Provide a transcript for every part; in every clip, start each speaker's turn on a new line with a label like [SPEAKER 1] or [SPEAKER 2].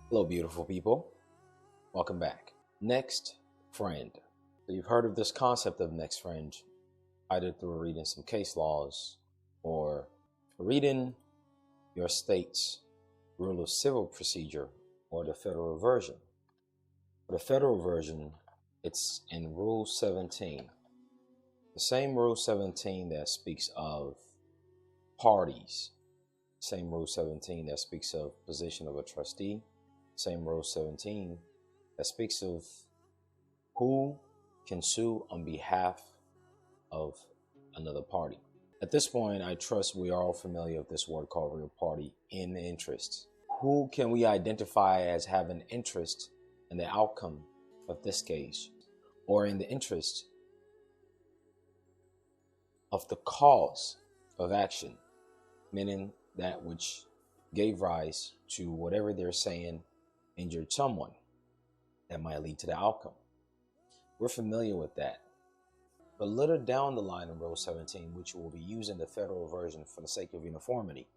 [SPEAKER 1] Hello, beautiful people. Welcome back. Next friend. So you've heard of this concept of next friend, either through reading some case laws or reading your state's rule of civil procedure or the federal version. For the federal version, it's in Rule 17. The same Rule 17 that speaks of parties. Same Rule 17 that speaks of position of a trustee. Same Rule 17 that speaks of who can sue on behalf of another party. At this point, I trust we are all familiar with this word called real party in interest. Who can we identify as having interest in the outcome of this case, or in the interest of the cause of action, meaning that which gave rise to whatever they're saying injured someone that might lead to the outcome. We're familiar with that. But a little down the line in Rule 17, which will be using the federal version for the sake of uniformity,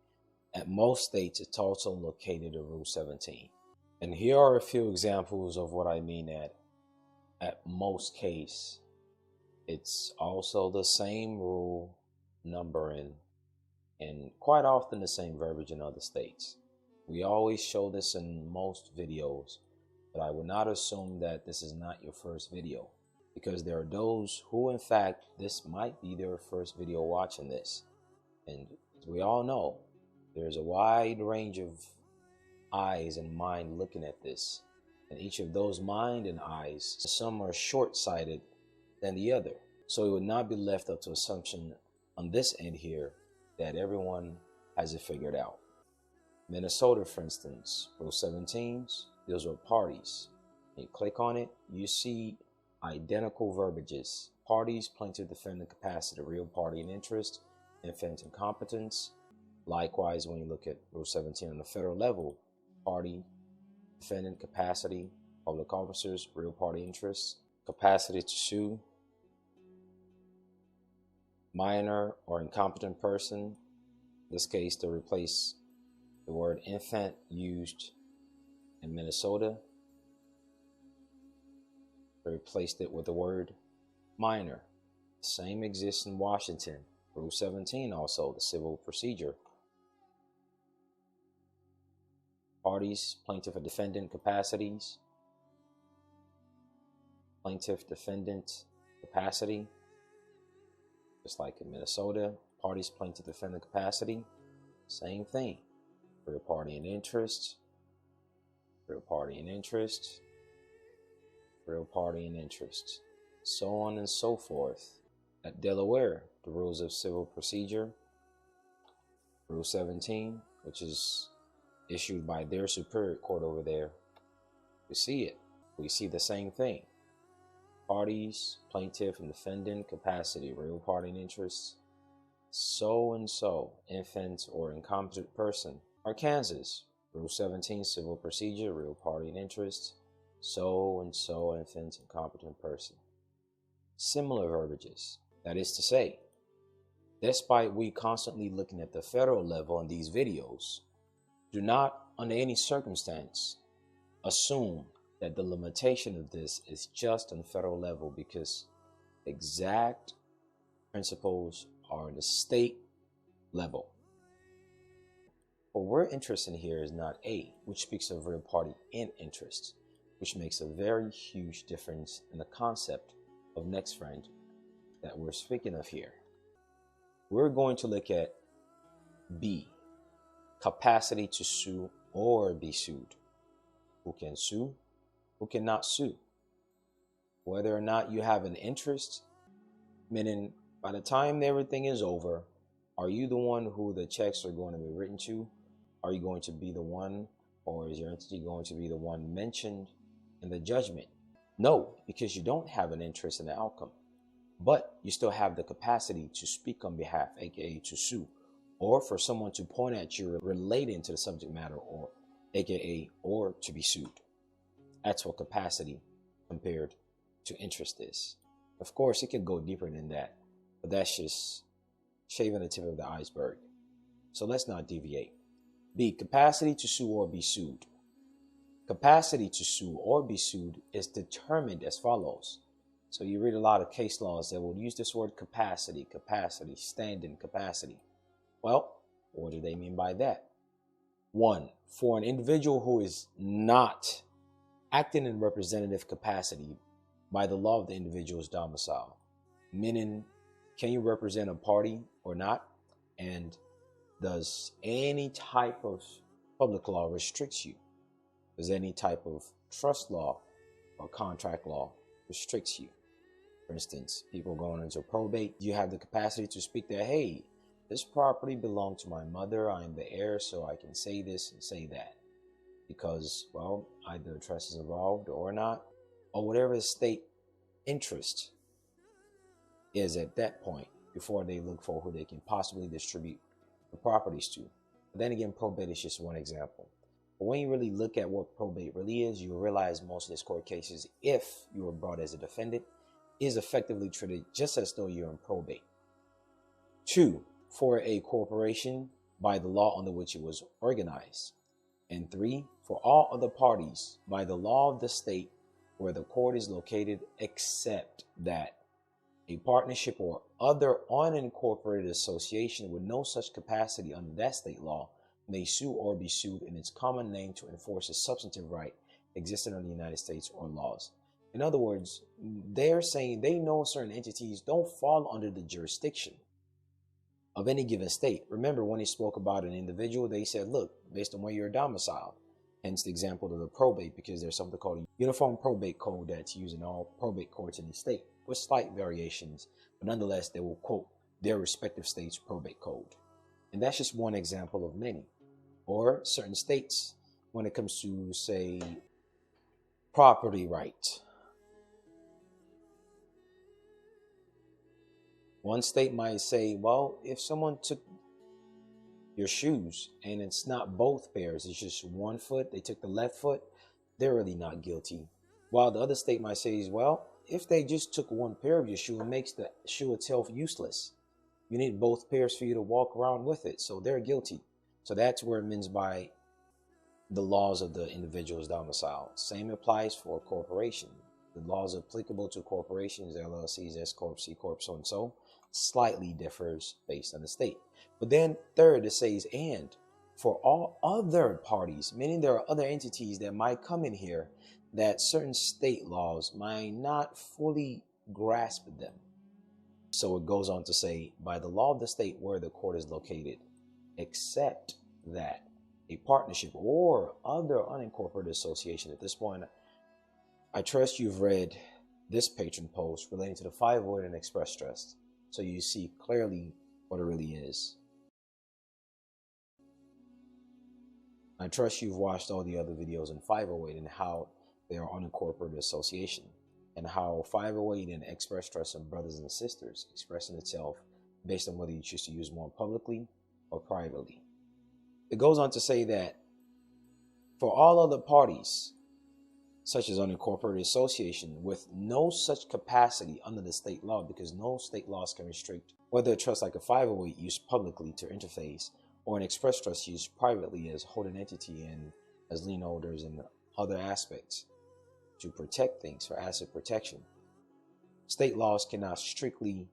[SPEAKER 1] at most states it's also located in Rule 17. And here are a few examples of what I mean at most case. It's also the same rule numbering and quite often the same verbiage in other states. We always show this in most videos, but I would not assume that this is not your first video, because there are those who, in fact, this might be their first video watching this. And as we all know, there's a wide range of eyes and mind looking at this. And each of those mind and eyes, some are short-sighted than the other. So it would not be left up to assumption on this end here that everyone has it figured out. Minnesota, for instance, Rule 17 deals with parties. You click on it, you see identical verbiages: parties, plaintiff, defendant, capacity, real party and interest, infant incompetence. Likewise, when you look at Rule 17 on the federal level, party, defendant, capacity, public officers, real party interest, capacity to sue, minor or incompetent person. In this case, to replace the word infant used in Minnesota, they replaced it with the word minor. Same exists in Washington. Rule 17 also, the civil procedure. Parties, plaintiff or defendant capacities. Plaintiff, defendant capacity. Just like in Minnesota, parties, plaintiff, defendant capacity. Same thing. Real party and interest. Real party and interest. Real party and interest. So on and so forth. At Delaware, the rules of civil procedure. Rule 17, which is issued by their superior court over there. We see it. We see the same thing. Parties, plaintiff and defendant capacity, real party and interest. So and so, infant or incompetent person. Arkansas, Rule 17, civil procedure, real party and interest. So and so, infant, incompetent person. Similar verbiages. That is to say, despite we constantly looking at the federal level in these videos, do not, under any circumstance, assume that the limitation of this is just on the federal level, because exact principles are in the state level. What we're interested in here is not A, which speaks of real party in interest, which makes a very huge difference in the concept of next friend that we're speaking of here. We're going to look at B, capacity to sue or be sued. Who can sue? Who cannot sue? Whether or not you have an interest, meaning by the time everything is over, are you the one who the checks are going to be written to? Are you going to be the one, or is your entity going to be the one mentioned in the judgment? No, because you don't have an interest in the outcome, but you still have the capacity to speak on behalf, aka to sue, or for someone to point at you relating to the subject matter, or aka or to be sued. That's what capacity compared to interest is. Of course, it can go deeper than that, but that's just shaving the tip of the iceberg. So let's not deviate. B, capacity to sue or be sued. Capacity to sue or be sued is determined as follows. So you read a lot of case laws that will use this word capacity, standing capacity. Well, what do they mean by that? One, for an individual who is not acting in representative capacity by the law of the individual's domicile, meaning, can you represent a party or not? And does any type of public law restricts you? Does any type of trust law or contract law restricts you? For instance, people going into probate, you have the capacity to speak that, hey, this property belonged to my mother, I am the heir, so I can say this and say that. Because, well, either trust is involved or not, or whatever the state interest is at that point before they look for who they can possibly distribute the properties to. But then again, probate is just one example. But when you really look at what probate really is, you'll realize most of these court cases, if you were brought as a defendant, is effectively treated just as though you're in probate. 2, for a corporation by the law under which it was organized. And 3, for all other parties by the law of the state where the court is located, except that a partnership or other unincorporated association with no such capacity under that state law may sue or be sued in its common name to enforce a substantive right existing in the United States or laws. In other words, they're saying they know certain entities don't fall under the jurisdiction of any given state. Remember, when he spoke about an individual, they said, look, based on where you're domiciled, hence the example of the probate, because there's something called a uniform probate code that's used in all probate courts in the state, with slight variations, but nonetheless, they will quote their respective state's probate code. And that's just one example of many. Or certain states, when it comes to, say, property right. One state might say, well, if someone took your shoes and it's not both pairs, it's just one foot, they took the left foot, they're really not guilty. While the other state might say, well, if they just took one pair of your shoe, it makes the shoe itself useless. You need both pairs for you to walk around with it, so they're guilty. So that's where it means by the laws of the individual's domicile. Same applies for a corporation. The laws applicable to corporations, LLCs, S Corp, C Corp, so and so, slightly differs based on the state. But then third, it says, and for all other parties, meaning there are other entities that might come in here that certain state laws might not fully grasp them. So it goes on to say, by the law of the state where the court is located, except that a partnership or other unincorporated association. At this point, I trust you've read this patron post relating to the 508 and express trust, so you see clearly what it really is. I trust you've watched all the other videos in 508 and how they are unincorporated association, and how 508 and express trust are brothers and sisters, expressing itself based on whether you choose to use more publicly or privately. It goes on to say that for all other parties, such as unincorporated association, with no such capacity under the state law, because no state laws can restrict whether a trust like a 508 used publicly to interface or an express trust used privately as holding entity and as lien holders and other aspects to protect things for asset protection. State laws cannot strictly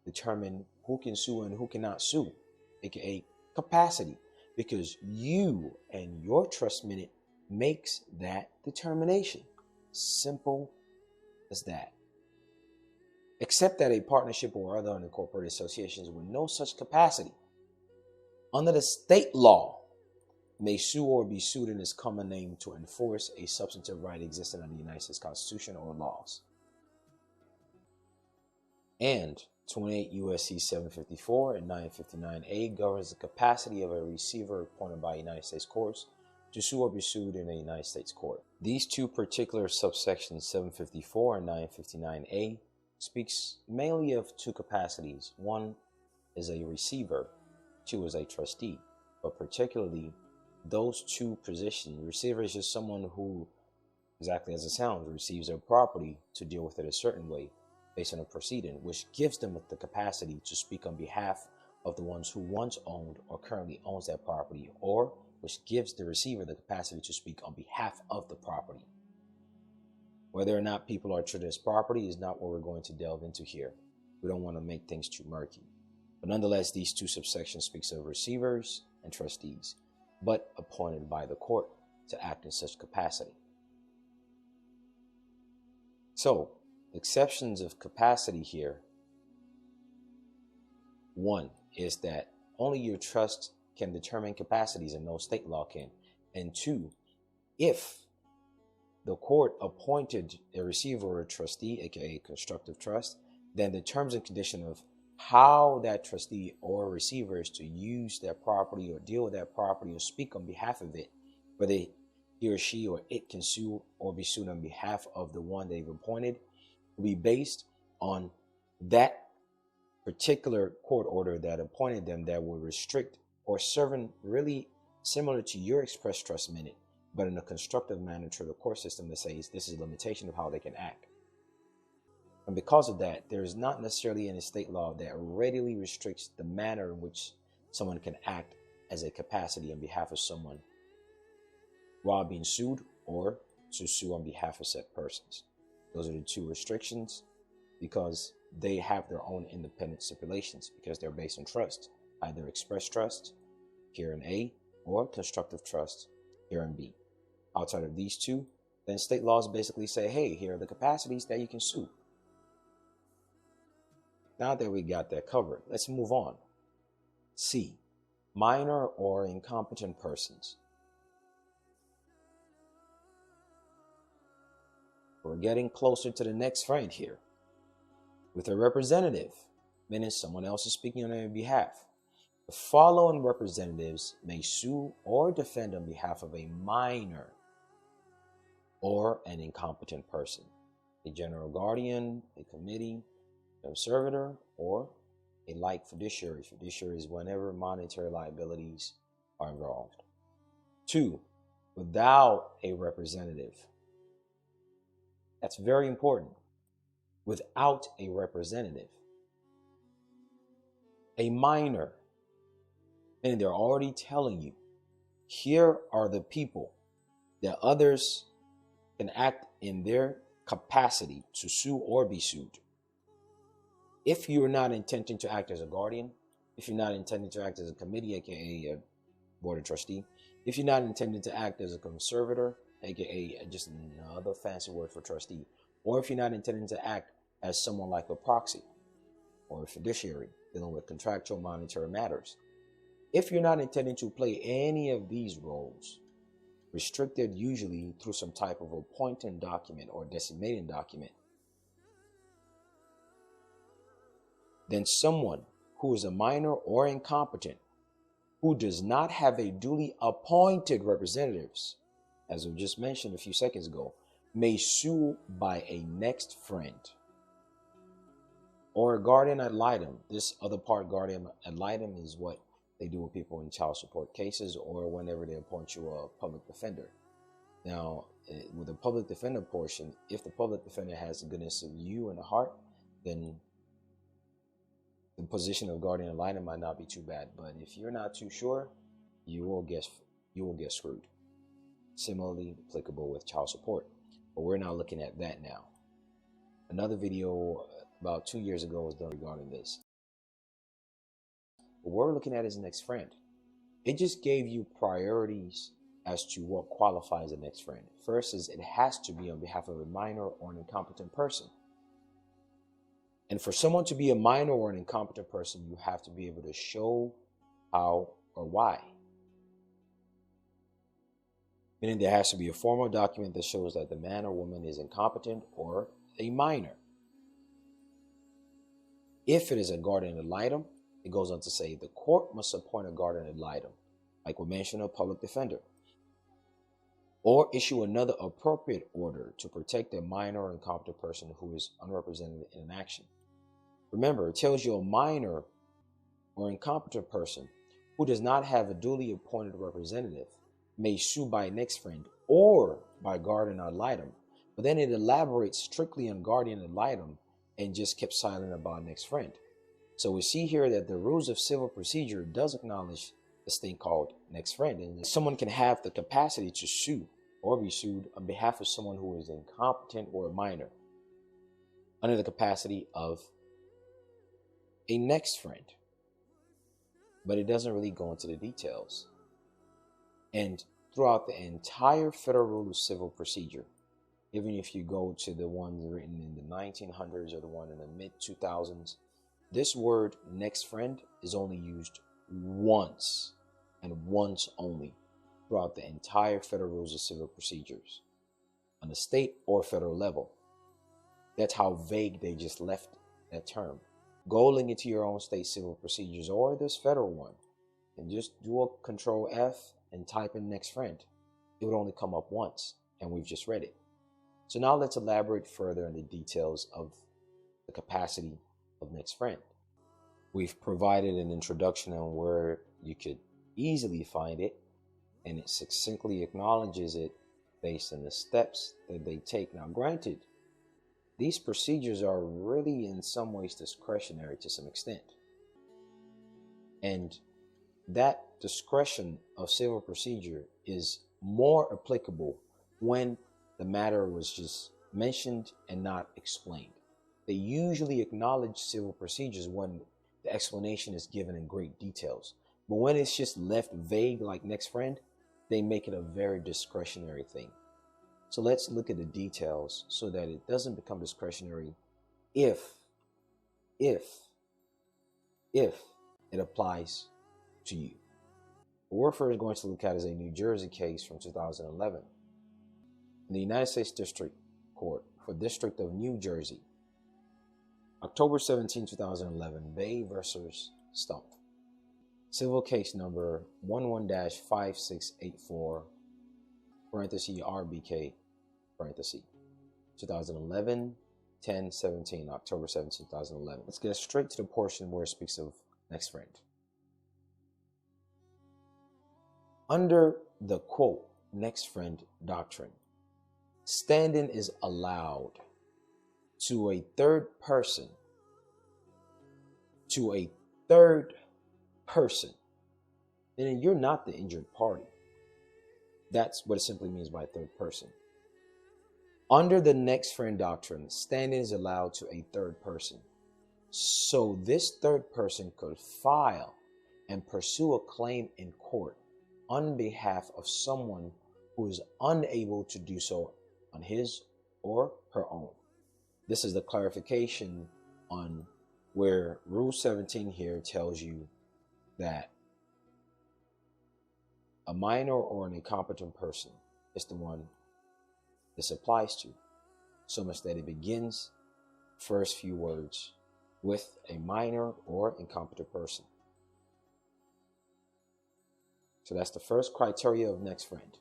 [SPEAKER 1] determine who can sue and who cannot sue, aka capacity, because you and your trust minute makes that determination. Simple as that. Except that a partnership or other unincorporated associations with no such capacity under the state law may sue or be sued in its common name to enforce a substantive right existing under the United States Constitution or laws. And 28 U.S.C. 754 and 959A governs the capacity of a receiver appointed by United States courts to sue or be sued in a United States court. These two particular subsections, 754 and 959A, speaks mainly of two capacities. One is a receiver, two is a trustee. But particularly, those two positions, receiver is just someone who, exactly as it sounds, receives their property to deal with it a certain way based on a proceeding, which gives them the capacity to speak on behalf of the ones who once owned or currently owns that property, or which gives the receiver the capacity to speak on behalf of the property. Whether or not people are treated as property is not what we're going to delve into here. We don't want to make things too murky. But nonetheless, these two subsections speaks of receivers and trustees, but appointed by the court to act in such capacity. So, exceptions of capacity here. One is that only your trust can determine capacities and no state law can. And two, if the court appointed a receiver or a trustee, aka constructive trust, then the terms and condition of how that trustee or receiver is to use that property or deal with that property or speak on behalf of it, whether he or she or it can sue or be sued on behalf of the one they've appointed, will be based on that particular court order that appointed them, that will restrict or serving really similar to your express trust minute, but in a constructive manner to the court system that says this is a limitation of how they can act. And because of that, there is not necessarily any state law that readily restricts the manner in which someone can act as a capacity on behalf of someone while being sued or to sue on behalf of said persons. Those are the two restrictions, because they have their own independent stipulations, because they're based on trust, either express trust here in A or constructive trust here in B. Outside of these two, then state laws basically say, hey, here are the capacities that you can sue. Now that we got that covered, let's move on. C, minor or incompetent persons. We're getting closer to the next friend here. With a representative, meaning someone else is speaking on their behalf. The following representatives may sue or defend on behalf of a minor or an incompetent person: a general guardian, a committee, an observer, or a like fiduciary. Fiduciary is whenever monetary liabilities are involved. 2, without a representative. That's very important. Without a representative. A minor, and they're already telling you, here are the people that others can act in their capacity to sue or be sued. If you're not intending to act as a guardian, if you're not intending to act as a committee, aka a board of trustee, if you're not intending to act as a conservator, aka just another fancy word for trustee, or if you're not intending to act as someone like a proxy or a fiduciary dealing with contractual monetary matters, if you're not intending to play any of these roles, restricted usually through some type of appointing document or designating document, then someone who is a minor or incompetent, who does not have a duly appointed representatives, as we just mentioned a few seconds ago, may sue by a next friend or a guardian ad litem. This other part, guardian ad litem, is what they do with people in child support cases or whenever they appoint you a public defender. Now, with the public defender portion, if the public defender has the goodness of you in the heart, then the position of guardian ad litem might not be too bad. But if you're not too sure, you will get screwed. Similarly applicable with child support. But we're not looking at that now. Another video about 2 years ago was done regarding this. What we're looking at is next friend. It just gave you priorities as to what qualifies a next friend. First is it has to be on behalf of a minor or an incompetent person. And for someone to be a minor or an incompetent person, you have to be able to show how or why. Meaning there has to be a formal document that shows that the man or woman is incompetent or a minor. If it is a guardian ad litem, it goes on to say the court must appoint a guardian ad litem, like we mentioned, a public defender, or issue another appropriate order to protect a minor or incompetent person who is unrepresented in an action. Remember, it tells you a minor or incompetent person who does not have a duly appointed representative may sue by next friend or by guardian ad litem. But then it elaborates strictly on guardian ad litem and just kept silent about next friend. So we see here that the rules of civil procedure does acknowledge this thing called next friend. And someone can have the capacity to sue or be sued on behalf of someone who is incompetent or a minor under the capacity of a next friend. But it doesn't really go into the details. And throughout the entire Federal Rule of Civil Procedure, even if you go to the ones written in the 1900s or the one in the mid-2000s, this word next friend is only used once and once only throughout the entire Federal Rules of Civil Procedures on the state or federal level. That's how vague they just left that term. Go link it to your own state civil procedures or this federal one and just do a Control F and type in next friend. It would only come up once, and we've just read it. So now let's elaborate further on the details of the capacity of next friend. We've provided an introduction on where you could easily find it, and it succinctly acknowledges it based on the steps that they take. Now, granted, these procedures are really in some ways discretionary to some extent. And that discretion of civil procedure is more applicable when the matter was just mentioned and not explained. They usually acknowledge civil procedures when the explanation is given in great details. But when it's just left vague like next friend, they make it a very discretionary thing. So let's look at the details so that it doesn't become discretionary if it applies to you. What we're first going to look at is a New Jersey case from 2011. In the United States District Court for District of New Jersey, October 17, 2011, Bay versus Stump. Civil case number 11-5684, parenthesis RBK, parenthesis, 2011, 10-17, October 17, 2011. Let's get straight to the portion where it speaks of next friend. Under the quote, next friend doctrine, stand-in is allowed to a third person, then you're not the injured party. That's what it simply means by third person. Under the next friend doctrine, stand-in is allowed to a third person. So this third person could file and pursue a claim in court on behalf of someone who is unable to do so on his or her own. This is the clarification on where Rule 17 here tells you that a minor or an incompetent person is the one this applies to, so much that it begins first few words with a minor or incompetent person. So that's the first criteria of next friend.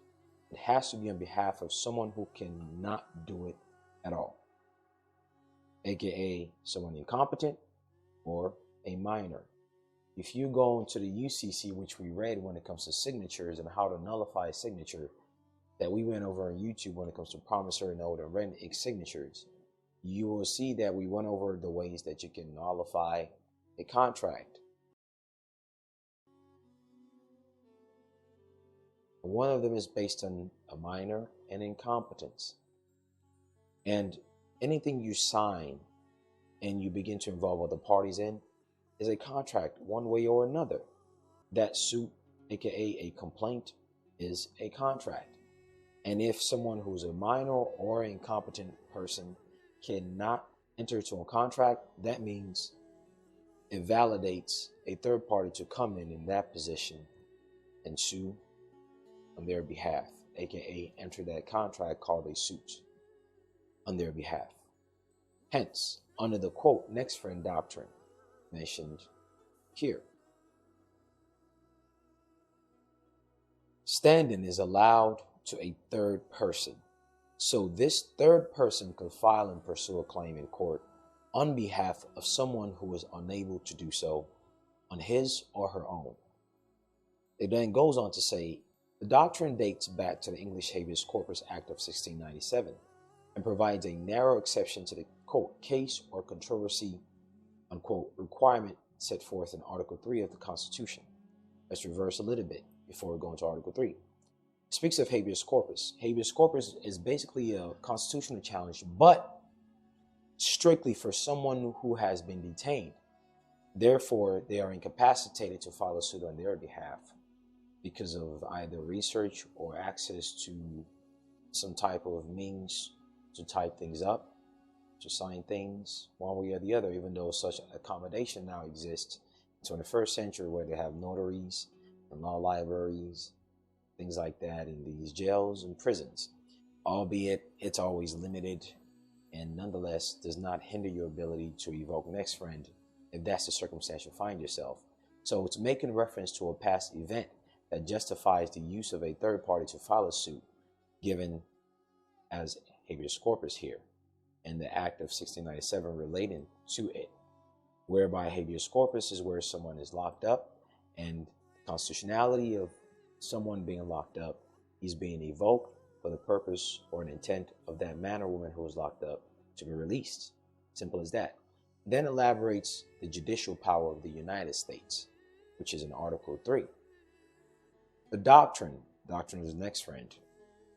[SPEAKER 1] It has to be on behalf of someone who cannot do it at all, aka someone incompetent or a minor. If you go into the UCC, which we read when it comes to signatures and how to nullify a signature, that we went over on YouTube when it comes to promissory note and rent signatures, you will see that we went over the ways that you can nullify a contract. One of them is based on a minor and incompetence. And anything you sign and you begin to involve other parties in is a contract one way or another. That suit, aka a complaint, is a contract. And if someone who's a minor or incompetent person cannot enter into a contract, that means it validates a third party to come in that position and sue on their behalf, aka enter that contract called a suit on their behalf. Hence, under the quote, next friend doctrine mentioned here, stand-in is allowed to a third person. So this third person could file and pursue a claim in court on behalf of someone who is unable to do so on his or her own. It then goes on to say, the doctrine dates back to the English Habeas Corpus Act of 1697 and provides a narrow exception to the, quote, case or controversy, unquote, requirement set forth in Article 3 of the Constitution. Let's reverse a little bit before we go into Article 3. It speaks of habeas corpus. Habeas corpus is basically a constitutional challenge, but strictly for someone who has been detained. Therefore, they are incapacitated to file a suit on their behalf because of either research or access to some type of means to type things up, to sign things one way or the other, even though such accommodation now exists in the 21st century where they have notaries and law libraries, things like that in these jails and prisons, albeit it's always limited and nonetheless does not hinder your ability to evoke next friend if that's the circumstance you find yourself. So it's making reference to a past event that justifies the use of a third party to file a suit, given as habeas corpus here, and the Act of 1697 relating to it, whereby habeas corpus is where someone is locked up, and the constitutionality of someone being locked up is being evoked for the purpose or an intent of that man or woman who was locked up to be released. Simple as that. Then elaborates the judicial power of the United States, which is in Article 3. The doctrine is the next friend,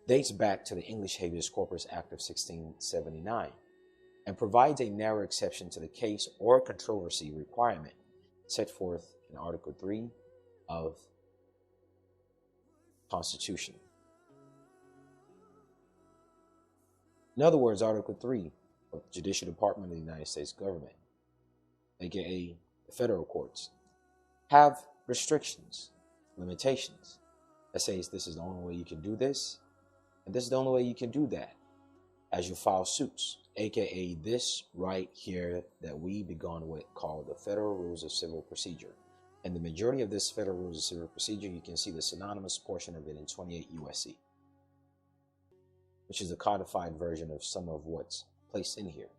[SPEAKER 1] dates back to the English Habeas Corpus Act of 1679 and provides a narrow exception to the case or controversy requirement set forth in Article 3 of Constitution. In other words, Article 3 of the Judicial Department of the United States government, aka the federal courts, have restrictions, limitations that says this is the only way you can do this, and this is the only way you can do that as you file suits, aka this right here that we begun with called the Federal Rules of Civil Procedure. And the majority of this Federal Rules of Civil Procedure, you can see the synonymous portion of it in 28 U.S.C., which is a codified version of some of what's placed in here.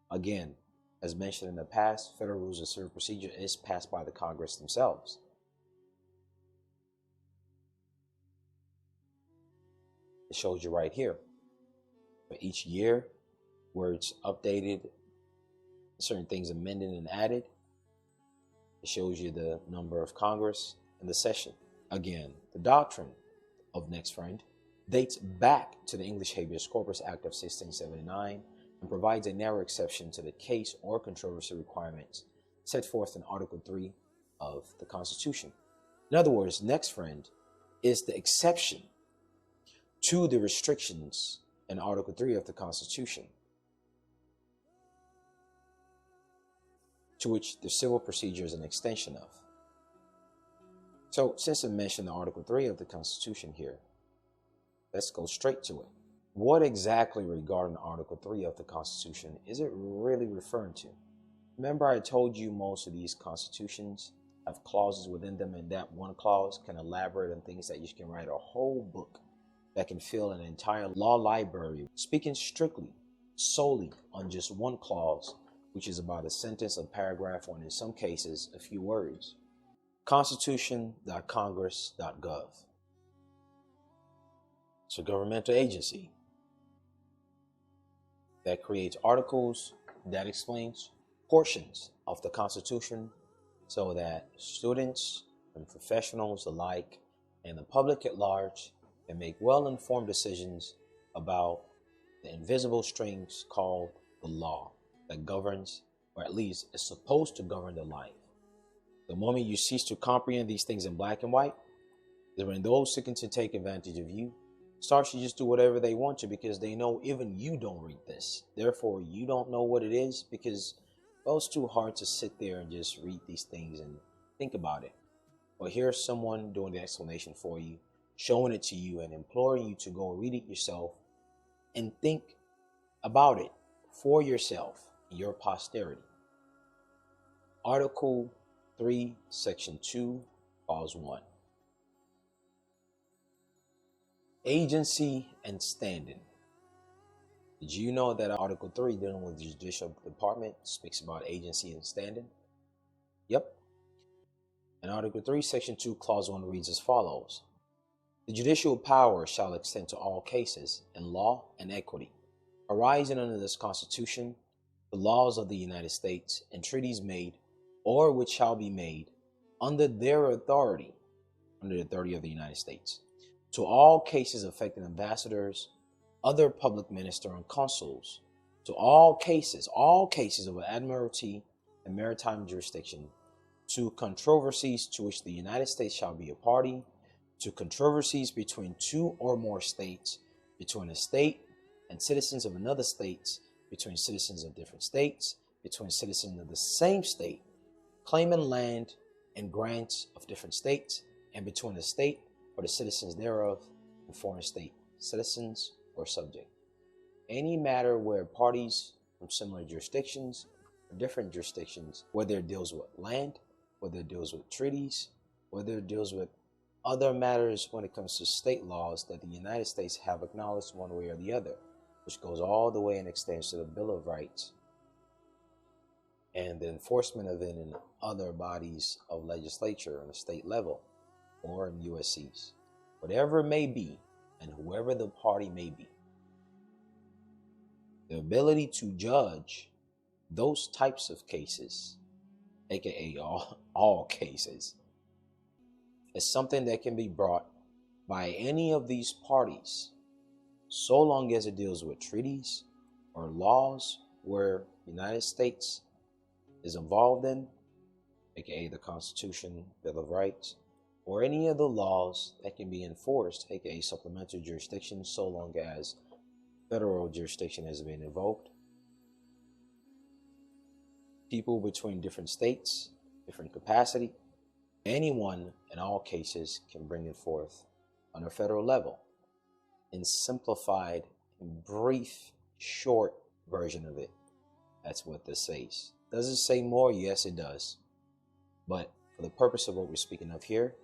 [SPEAKER 1] Again, as mentioned in the past, Federal Rules of Civil Procedure is passed by the Congress themselves. It shows you right here. For each year, where it's updated, certain things amended and added, it shows you the number of Congress and the session. Again, the doctrine of next friend dates back to the English Habeas Corpus Act of 1679 and provides a narrow exception to the case or controversy requirements set forth in Article 3 of the Constitution. In other words, next friend is the exception to the restrictions in Article 3 of the Constitution, to which the civil procedure is an extension of. So, since I mentioned Article 3 of the Constitution here, let's go straight to it. What exactly regarding Article 3 of the Constitution is it really referring to? Remember I told you most of these constitutions have clauses within them, and that one clause can elaborate on things that you can write a whole book that can fill an entire law library, speaking strictly, solely on just one clause, which is about a sentence, a paragraph, or in some cases, a few words. Constitution.congress.gov. It's a governmental agency that creates articles that explains portions of the Constitution so that students and professionals alike and the public at large can make well-informed decisions about the invisible strings called the law that governs, or at least is supposed to govern, the life. The moment you cease to comprehend these things in black and white is when those seeking to take advantage of you start to just do whatever they want to, because they know even you don't read this. Therefore, you don't know what it is, because, well, it's too hard to sit there and just read these things and think about it. But here's someone doing the explanation for you, showing it to you and imploring you to go read it yourself and think about it for yourself and your posterity. Article 3, Section 2, Clause 1. Agency and standing. Did you know that Article 3, dealing with the Judicial Department, speaks about agency and standing? Yep. And Article 3, Section 2, Clause 1 reads as follows. The judicial power shall extend to all cases in law and equity, arising under this Constitution, the laws of the United States, and treaties made, or which shall be made, under their authority, under the authority of the United States. To all cases affecting ambassadors, other public ministers, and consuls, to all cases of admiralty and maritime jurisdiction, to controversies to which the United States shall be a party, to controversies between two or more states, between a state and citizens of another state, between citizens of different states, between citizens of the same state, claiming land and grants of different states, and between the state or the citizens thereof and foreign state citizens or subject. Any matter where parties from similar jurisdictions or different jurisdictions, whether it deals with land, whether it deals with treaties, whether it deals with other matters when it comes to state laws that the United States have acknowledged one way or the other, which goes all the way and extends to the Bill of Rights and the enforcement of it in other bodies of legislature on a state level or in USCs, whatever it may be, and whoever the party may be. The ability to judge those types of cases, aka all cases, is something that can be brought by any of these parties, so long as it deals with treaties or laws where the United States is involved in, aka the Constitution, Bill of Rights, or any of the laws that can be enforced, aka supplemental jurisdiction, so long as federal jurisdiction has been invoked. People between different states, different capacity, anyone in all cases can bring it forth on a federal level. In simplified, brief, short version of it, that's what this says. Does it say more? Yes, it does. But for the purpose of what we're speaking of here,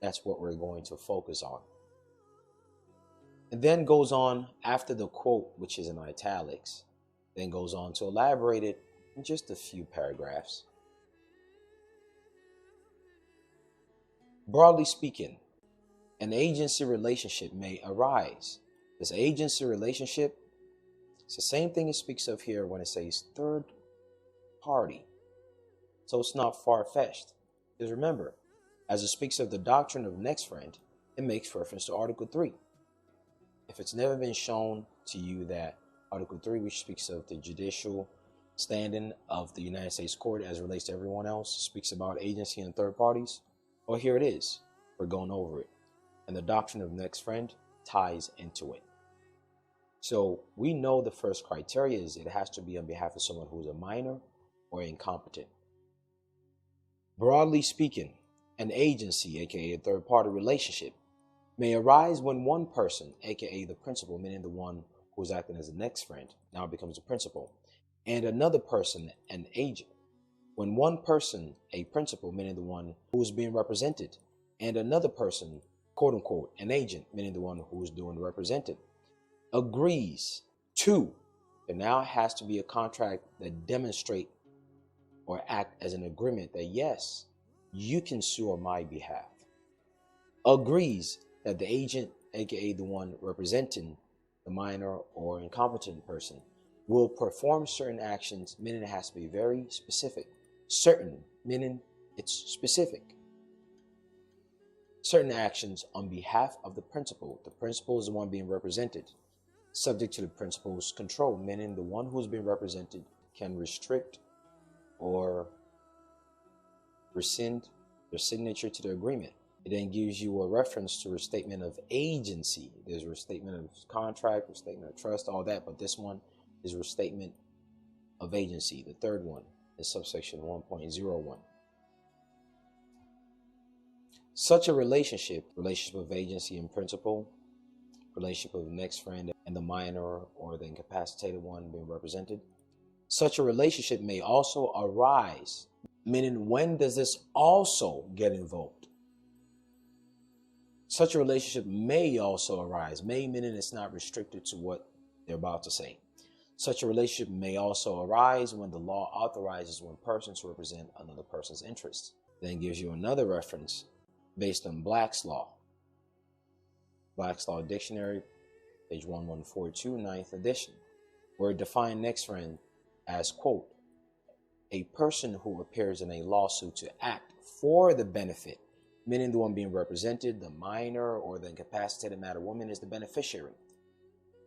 [SPEAKER 1] that's what we're going to focus on. It then goes on after the quote, which is in italics, then goes on to elaborate it in just a few paragraphs. Broadly speaking, an agency relationship may arise. This agency relationship, it's the same thing it speaks of here when it says third party. So it's not far-fetched. Because remember, as it speaks of the doctrine of next friend, it makes reference to Article 3. If it's never been shown to you that Article 3, which speaks of the judicial standing of the United States Court as it relates to everyone else, speaks about agency and third parties, well, here it is. We're going over it. And the doctrine of next friend ties into it. So we know the first criteria is it has to be on behalf of someone who's a minor or incompetent. Broadly speaking, an agency, aka a third-party relationship, may arise when one person, aka the principal, meaning the one who's acting as the next friend, now becomes the principal, and another person, an agent. When one person, a principal, meaning the one who is being represented, and another person, quote unquote, an agent, meaning the one who is doing represented, agrees to, there now has to be a contract that demonstrate or act as an agreement that yes, you can sue on my behalf. Agrees that the agent, aka the one representing the minor or incompetent person, will perform certain actions, meaning it has to be very specific. Certain, meaning it's specific. Certain actions on behalf of the principal. The principal is the one being represented, subject to the principal's control, meaning the one who's being represented can restrict or rescind their signature to the agreement. It then gives you a reference to a statement of agency. There's a statement of contract, a statement of trust, all that, but this one is a statement of agency. The third one is subsection 1.01. Such a relationship of agency and principal, relationship of the next friend and the minor or the incapacitated one being represented, such a relationship may also arise, meaning when does this also get invoked? Such a relationship may also arise, may meaning it's not restricted to what they're about to say. Such a relationship may also arise when the law authorizes one person to represent another person's interests. Then gives you another reference based on Black's Law. Black's Law Dictionary, page 1142, 9th edition, where it defined next friend as, quote, a person who appears in a lawsuit to act for the benefit, meaning the one being represented, the minor or the incapacitated man or woman, is the beneficiary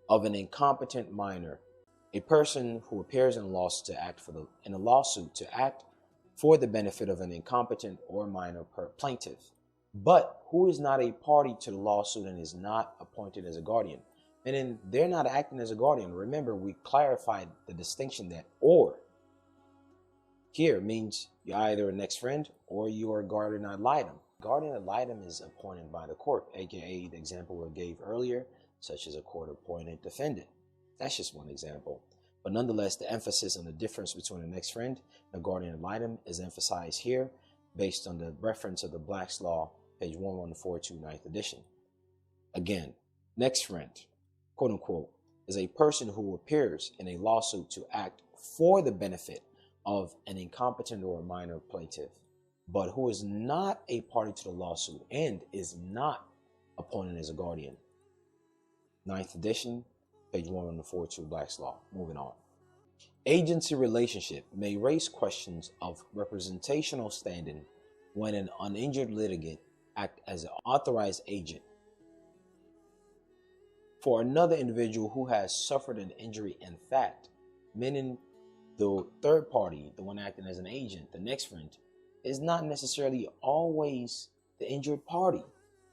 [SPEAKER 1] of an incompetent minor, a person who appears in a lawsuit to act for the benefit of an incompetent or minor plaintiff, but who is not a party to the lawsuit and is not appointed as a guardian. Meaning they're not acting as a guardian. Remember, we clarified the distinction that or here means you're either a next friend or you are guardian ad litem. Guardian ad litem is appointed by the court, aka the example we gave earlier, such as a court-appointed defendant. That's just one example. But nonetheless, the emphasis on the difference between a next friend and a guardian ad litem is emphasized here based on the reference of the Black's Law, page 1142, 9th edition. Again, next friend, quote unquote, is a person who appears in a lawsuit to act for the benefit of an incompetent or a minor plaintiff, but who is not a party to the lawsuit and is not appointed as a guardian. 9th edition, page 1142, Black's Law. Moving on. Agency relationship may raise questions of representational standing when an uninjured litigant acts as an authorized agent for another individual who has suffered an injury in fact, meaning the third party, the one acting as an agent, the next friend, is not necessarily always the injured party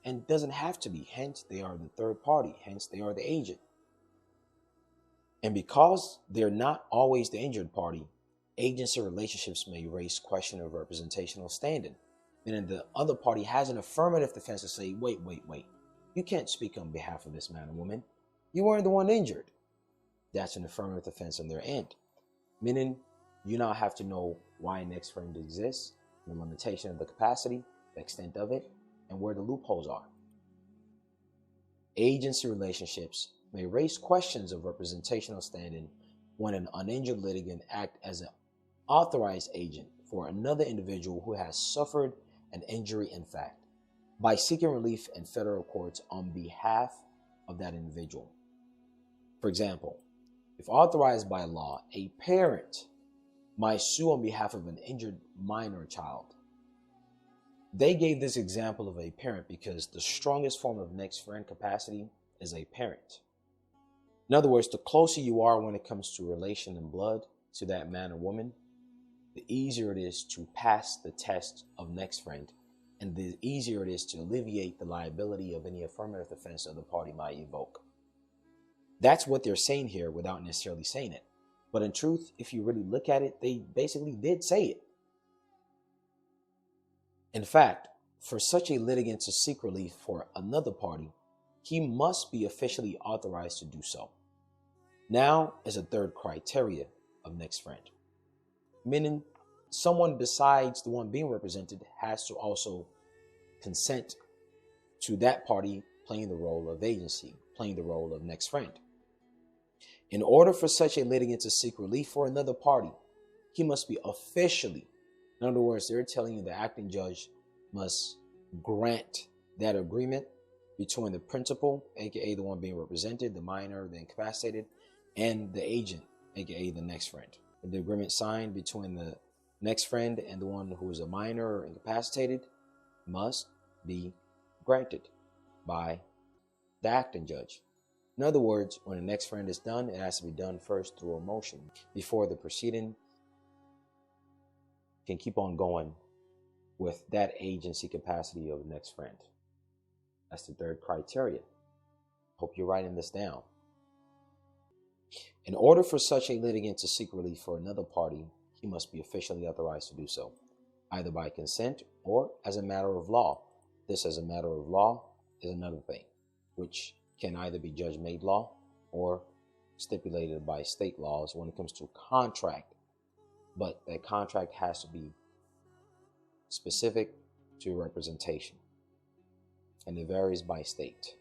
[SPEAKER 1] and doesn't have to be. Hence, they are the third party. Hence, they are the agent. And because they're not always the injured party, agency relationships may raise question of representational standing. Meaning the other party has an affirmative defense to say, wait. You can't speak on behalf of this man or woman. You weren't the one injured. That's an affirmative defense on their end. Meaning you now have to know why an next friend exists, the limitation of the capacity, the extent of it, and where the loopholes are. Agency relationships may raise questions of representational standing when an uninjured litigant acts as an authorized agent for another individual who has suffered an injury in fact, by seeking relief in federal courts on behalf of that individual. For example, if authorized by law, a parent might sue on behalf of an injured minor child. They gave this example of a parent because the strongest form of next friend capacity is a parent. In other words, the closer you are when it comes to relation and blood to that man or woman, the easier it is to pass the test of next friend, and the easier it is to alleviate the liability of any affirmative defense the other party might evoke. That's what they're saying here without necessarily saying it. But in truth, if you really look at it, they basically did say it. In fact, for such a litigant to seek relief for another party, he must be officially authorized to do so. Now is a third criteria of next friend, meaning someone besides the one being represented has to also consent to that party playing the role of agency, playing the role of next friend. In order for such a litigant to seek relief for another party, he must be officially, in other words, they're telling you the acting judge must grant that agreement between the principal, aka the one being represented, the minor, the incapacitated, and the agent, aka the next friend. If the agreement signed between the next friend and the one who is a minor or incapacitated must be granted by the acting judge. In other words, when the next friend is done, it has to be done first through a motion before the proceeding can keep on going with that agency capacity of next friend. That's the third criteria. Hope you're writing this down. In order for such a litigant to seek relief for another party, he must be officially authorized to do so, either by consent or as a matter of law. This as a matter of law is another thing, which can either be judge-made law or stipulated by state laws when it comes to contract. But that contract has to be specific to representation, and it varies by state.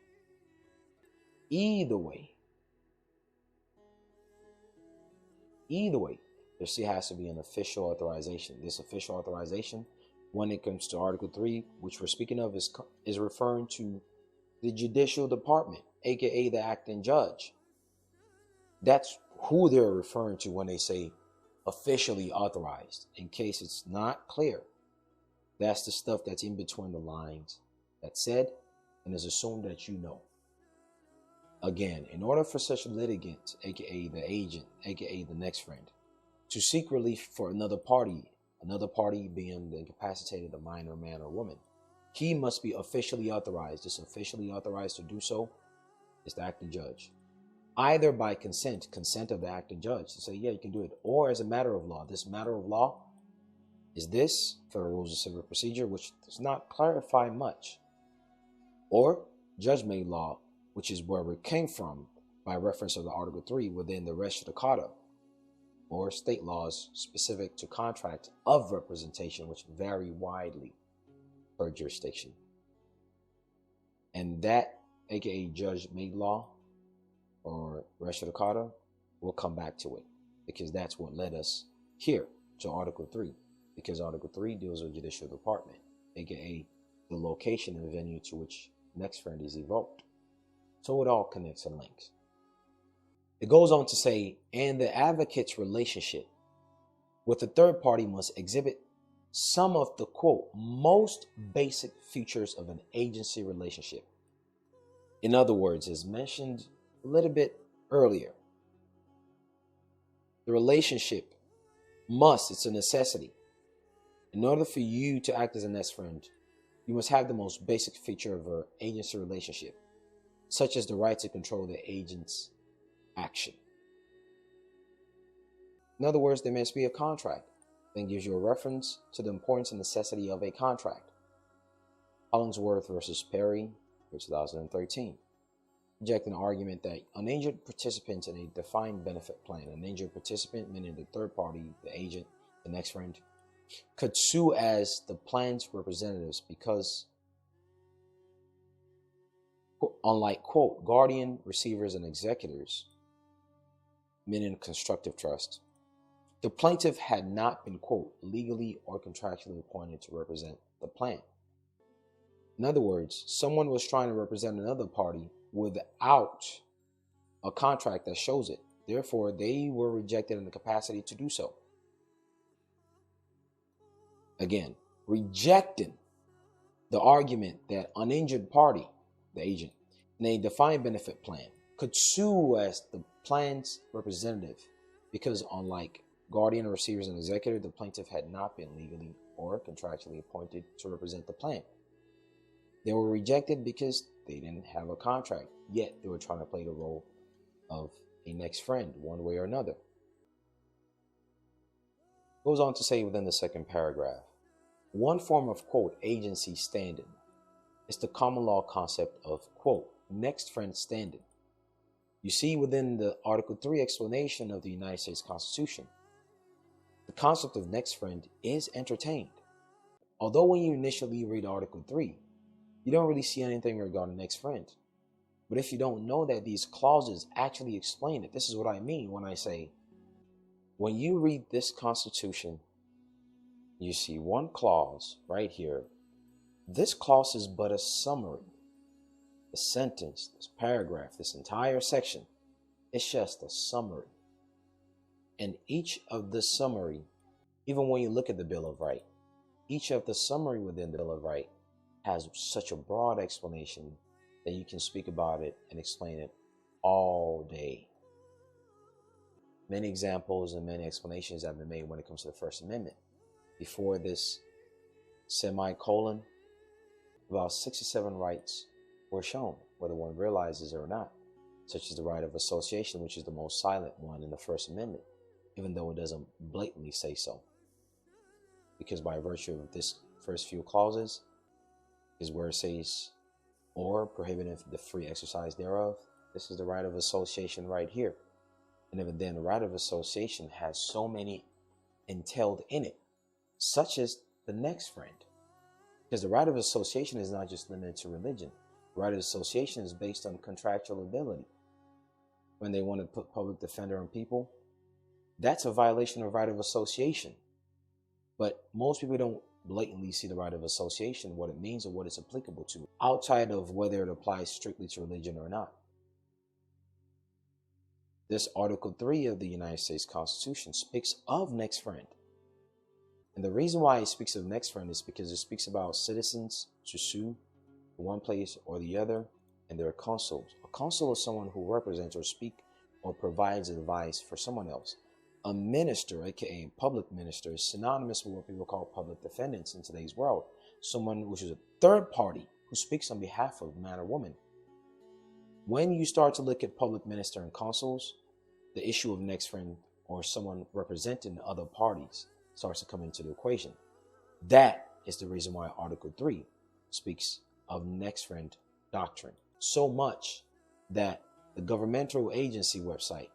[SPEAKER 1] Either way, there still has to be an official authorization. This official authorization, when it comes to Article 3, which we're speaking of, is referring to the judicial department, aka the acting judge. That's who they're referring to when they say officially authorized, in case it's not clear. That's the stuff that's in between the lines that's said and is assumed that you know. Again, in order for such a litigant, aka the agent, aka the next friend, to seek relief for another party being the incapacitated, a minor, man, or woman, he must be officially authorized. This officially authorized to do so is the acting judge. Either by consent of the acting judge to say, yeah, you can do it, or as a matter of law. This matter of law is this Federal Rules of Civil Procedure, which does not clarify much, or judge-made law, which is where it came from by reference of the Article 3 within the res judicata, or state laws specific to contract of representation, which vary widely per jurisdiction. And that, aka judge-made law or res judicata, we'll come back to it, because that's what led us here to Article 3, because Article 3 deals with judicial department, aka the location and venue to which next friend is evoked. So it all connects and links. It goes on to say, and the advocate's relationship with the third party must exhibit some of the, quote, most basic features of an agency relationship. In other words, as mentioned a little bit earlier, the relationship must, it's a necessity. In order for you to act as a next friend, you must have the most basic feature of an agency relationship, such as the right to control the agent's action. In other words, there must be a contract. Then gives you a reference to the importance and necessity of a contract. Hollingsworth versus Perry, 2013. Rejecting the argument that uninjured participants in a defined benefit plan, an injured participant, meaning the third party, the agent, the next friend, could sue as the plan's representatives because, unlike, quote, guardian, receivers, and executors, meaning constructive trust, the plaintiff had not been, quote, legally or contractually appointed to represent the plan. In other words, someone was trying to represent another party without a contract that shows it. Therefore, they were rejected in the capacity to do so. Again, rejecting the argument that uninjured party, the agent, in a defined benefit plan could sue as the plan's representative because, unlike guardian, receivers, and executor, the plaintiff had not been legally or contractually appointed to represent the plan. They were rejected because they didn't have a contract, yet they were trying to play the role of a next friend one way or another. Goes on to say within the second paragraph, one form of, quote, agency standing is the common law concept of, quote, next friend standing. You see within the Article 3 explanation of the United States Constitution, the concept of next friend is entertained. Although when you initially read Article 3, you don't really see anything regarding next friend. But if you don't know that these clauses actually explain it, this is what I mean when I say, when you read this Constitution, you see one clause right here. This clause is but a summary. The sentence, this paragraph, this entire section, it's just a summary. And each of the summary, even when you look at the Bill of Rights, each of the summary within the Bill of Rights has such a broad explanation that you can speak about it and explain it all day. Many examples and many explanations have been made when it comes to the First Amendment. Before this semicolon, about 6 or 7 rights were shown, whether one realizes it or not, such as the right of association, which is the most silent one in the First Amendment, even though it doesn't blatantly say so. Because by virtue of this first few clauses is where it says, or prohibiting the free exercise thereof. This is the right of association right here. And even then, the right of association has so many entailed in it, such as the next friend. Because the right of association is not just limited to religion. The right of association is based on contractual ability. When they want to put public defender on people, that's a violation of right of association. But most people don't blatantly see the right of association, what it means or what it's applicable to, outside of whether it applies strictly to religion or not. This Article 3 of the United States Constitution speaks of next friend. And the reason why it speaks of next friend is because it speaks about citizens to sue in one place or the other, and they're consuls. A consul is someone who represents or speaks or provides advice for someone else. A minister, aka public minister, is synonymous with what people call public defendants in today's world. Someone which is a third party who speaks on behalf of man or woman. When you start to look at public minister and consuls, the issue of next friend or someone representing other parties starts to come into the equation. That is the reason why Article 3 speaks of next friend doctrine so much that the governmental agency website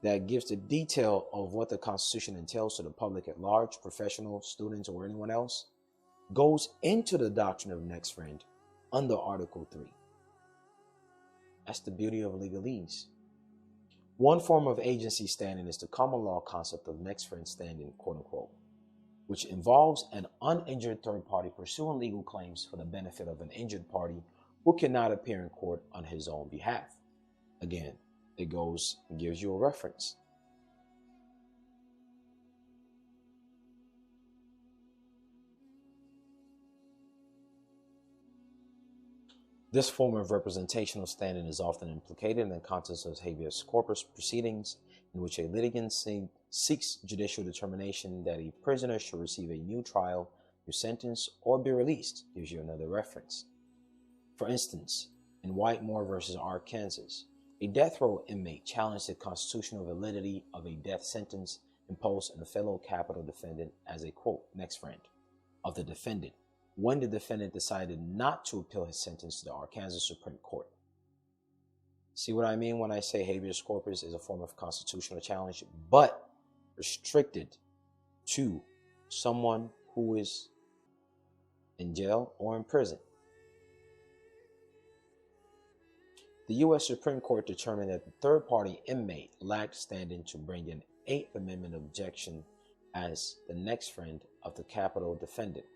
[SPEAKER 1] that gives the detail of what the Constitution entails to the public at large, professionals, students, or anyone else, goes into the doctrine of next friend under Article 3. That's the beauty of legalese. One form of agency standing is the common law concept of next friend standing, quote unquote, which involves an uninjured third party pursuing legal claims for the benefit of an injured party who cannot appear in court on his own behalf. Again, it goes and gives you a reference. This form of representational standing is often implicated in the context of habeas corpus proceedings, in which a litigant seeks judicial determination that a prisoner should receive a new trial, new sentence, or be released. Gives you another reference. For instance, in Whitemore versus Arkansas, a death row inmate challenged the constitutional validity of a death sentence imposed on a fellow capital defendant as a, quote, next friend of the defendant, when the defendant decided not to appeal his sentence to the Arkansas Supreme Court. See what I mean when I say habeas corpus is a form of constitutional challenge, but restricted to someone who is in jail or in prison. The U.S. Supreme Court determined that the third-party inmate lacked standing to bring an Eighth Amendment objection as the next friend of the capital defendant.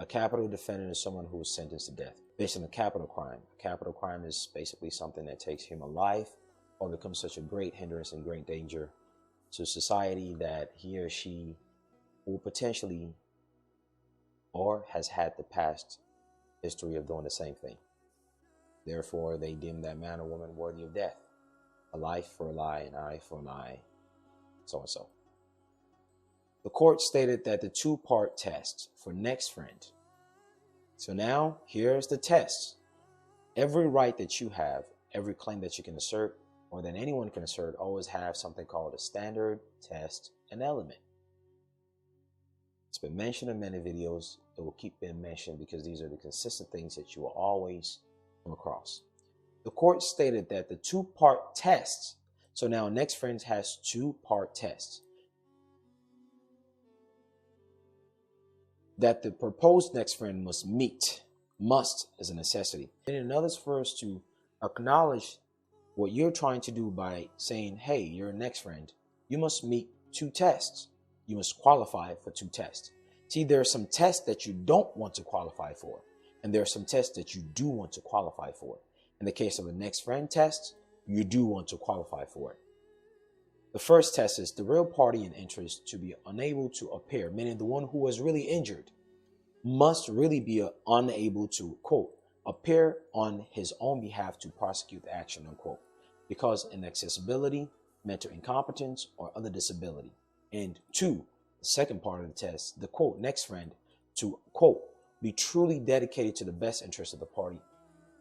[SPEAKER 1] A capital defendant is someone who is sentenced to death based on a capital crime. A capital crime is basically something that takes human life or becomes such a great hindrance and great danger to society that he or she will potentially or has had the past history of doing the same thing. Therefore, they deem that man or woman worthy of death. A life for a lie, an eye for an eye, so and so. The court stated that the two-part test for next friend. So now, here's the test. Every right that you have, every claim that you can assert, or that anyone can assert, always have something called a standard, test, and element. It's been mentioned in many videos. It will keep being mentioned because these are the consistent things that you will always come across. The court stated that the two-part test, so now next friend has two-part tests, that the proposed next friend must meet. Must is a necessity. And in others for us to acknowledge what you're trying to do by saying, hey, you're a next friend, you must meet two tests. You must qualify for two tests. See, there are some tests that you don't want to qualify for, and there are some tests that you do want to qualify for. In the case of a next friend test, you do want to qualify for it. The first test is the real party in interest to be unable to appear, meaning the one who was really injured must really be unable to, quote, appear on his own behalf to prosecute the action, unquote, because of inaccessibility, mental incompetence, or other disability. And two, the second part of the test, the, quote, next friend to, quote, be truly dedicated to the best interest of the party,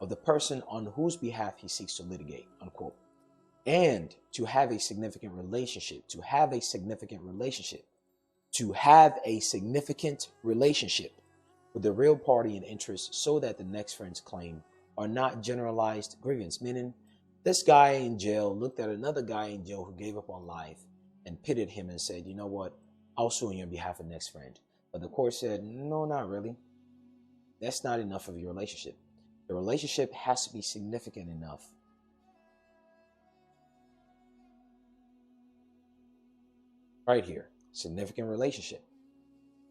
[SPEAKER 1] of the person on whose behalf he seeks to litigate, unquote. And to have a significant relationship, with the real party in interest so that the next friend's claim are not generalized grievance, meaning this guy in jail looked at another guy in jail who gave up on life and pitted him and said, you know what, I'll sue on your behalf of next friend. But the court said, no, not really. That's not enough of your relationship. The relationship has to be significant enough right here, significant relationship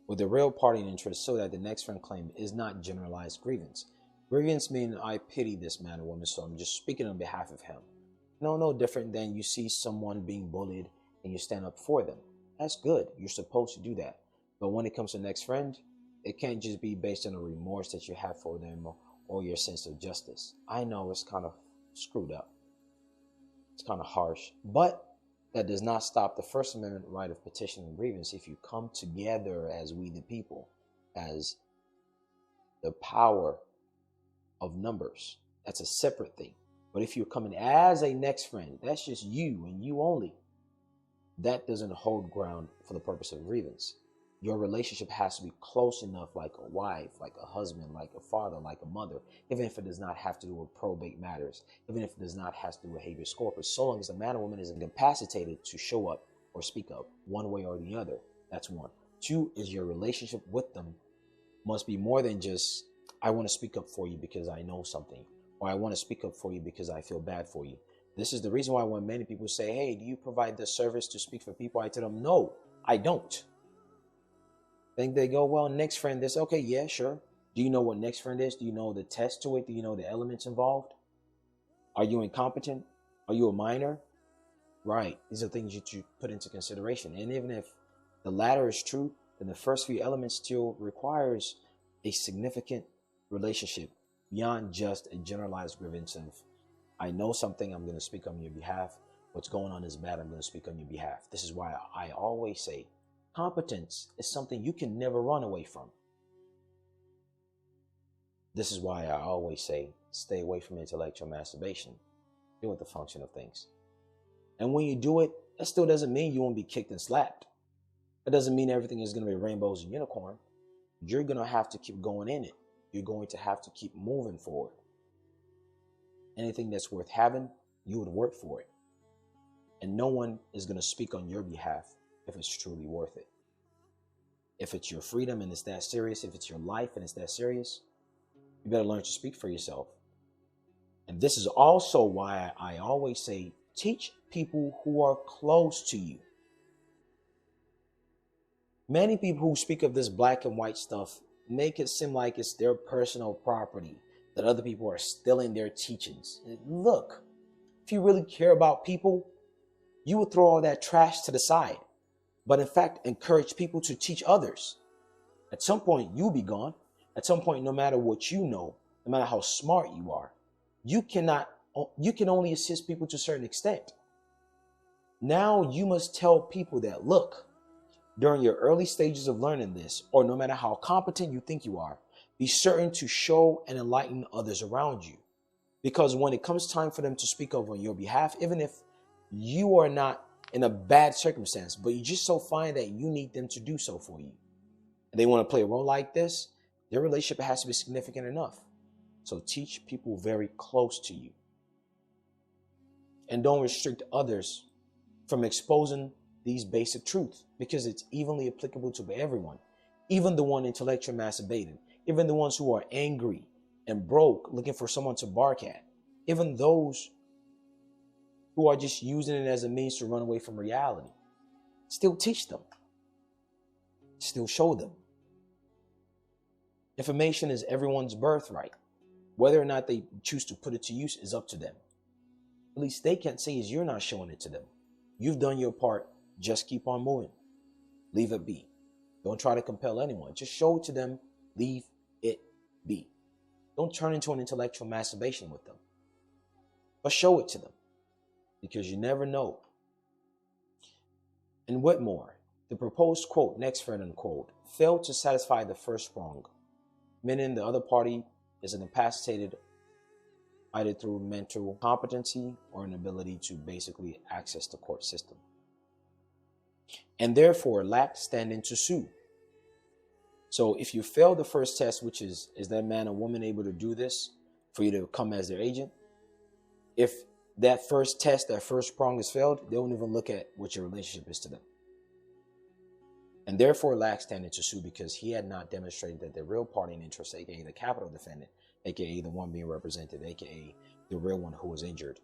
[SPEAKER 1] with the real party in interest so that the next friend claim is not generalized grievance. Grievance means I pity this man or woman, so I'm just speaking on behalf of him. No different than you see someone being bullied and you stand up for them. That's good. You're supposed to do that. But when it comes to next friend, it can't just be based on a remorse that you have for them or your sense of justice. I know it's kind of screwed up. It's kind of harsh, but that does not stop the First Amendment right of petition and grievance if you come together as we the people, as the power of numbers. That's a separate thing. But if you're coming as a next friend, that's just you and you only. That doesn't hold ground for the purpose of grievance. Your relationship has to be close enough, like a wife, like a husband, like a father, like a mother, even if it does not have to do with probate matters, even if it does not have to do with habeas corpus, so long as the man or woman is incapacitated to show up or speak up one way or the other. That's one. Two is your relationship with them must be more than just, I want to speak up for you because I know something, or I want to speak up for you because I feel bad for you. This is the reason why when many people say, hey, do you provide this service to speak for people? I tell them, no, I don't. Think they go, well, next friend this. Okay, yeah, sure. Do you know what next friend is? Do you know the test to it? Do you know the elements involved? Are you incompetent? Are you a minor? Right. These are things you should put into consideration. And even if the latter is true, then the first few elements still requires a significant relationship beyond just a generalized grievance of, I know something, I'm going to speak on your behalf. What's going on is bad, I'm going to speak on your behalf. This is why I always say competence is something you can never run away from. This is why I always say stay away from intellectual masturbation. Deal with the function of things. And when you do it, that still doesn't mean you won't be kicked and slapped. It doesn't mean everything is going to be rainbows and unicorn. You're going to have to keep going in it. You're going to have to keep moving forward. Anything that's worth having, you would work for it. And no one is going to speak on your behalf if it's truly worth it. If it's your freedom and it's that serious, if it's your life and it's that serious, you better learn to speak for yourself. And this is also why I always say, teach people who are close to you. Many people who speak of this black and white stuff make it seem like it's their personal property, that other people are stealing their teachings. Look, if you really care about people, you would throw all that trash to the side, but in fact, encourage people to teach others. At some point, you'll be gone. At some point, no matter what you know, no matter how smart you are, you can only assist people to a certain extent. Now you must tell people that, look, during your early stages of learning this, or no matter how competent you think you are, be certain to show and enlighten others around you. Because when it comes time for them to speak up on your behalf, even if you are not in a bad circumstance, but you just so find that you need them to do so for you, and they want to play a role like this, their relationship has to be significant enough. So teach people very close to you. And don't restrict others from exposing these basic truths, because it's evenly applicable to everyone, even the one intellectually masturbating, even the ones who are angry and broke, looking for someone to bark at, even those who are just using it as a means to run away from reality. Still teach them. Still show them. Information is everyone's birthright. Whether or not they choose to put it to use is up to them. At least they can't say is you're not showing it to them. You've done your part. Just keep on moving. Leave it be. Don't try to compel anyone. Just show it to them. Leave it be. Don't turn into an intellectual masturbation with them. But show it to them. Because you never know. And Whitmore, the proposed quote, next friend unquote, failed to satisfy the first prong, meaning the other party is incapacitated either through mental competency or an ability to basically access the court system, and therefore lack standing to sue. So if you fail the first test, which is that man or woman able to do this for you to come as their agent? If that first test, that first prong is failed, they won't even look at what your relationship is to them. And therefore lack standing to sue because he had not demonstrated that the real party in interest, aka the capital defendant, aka the one being represented, aka the real one who was injured,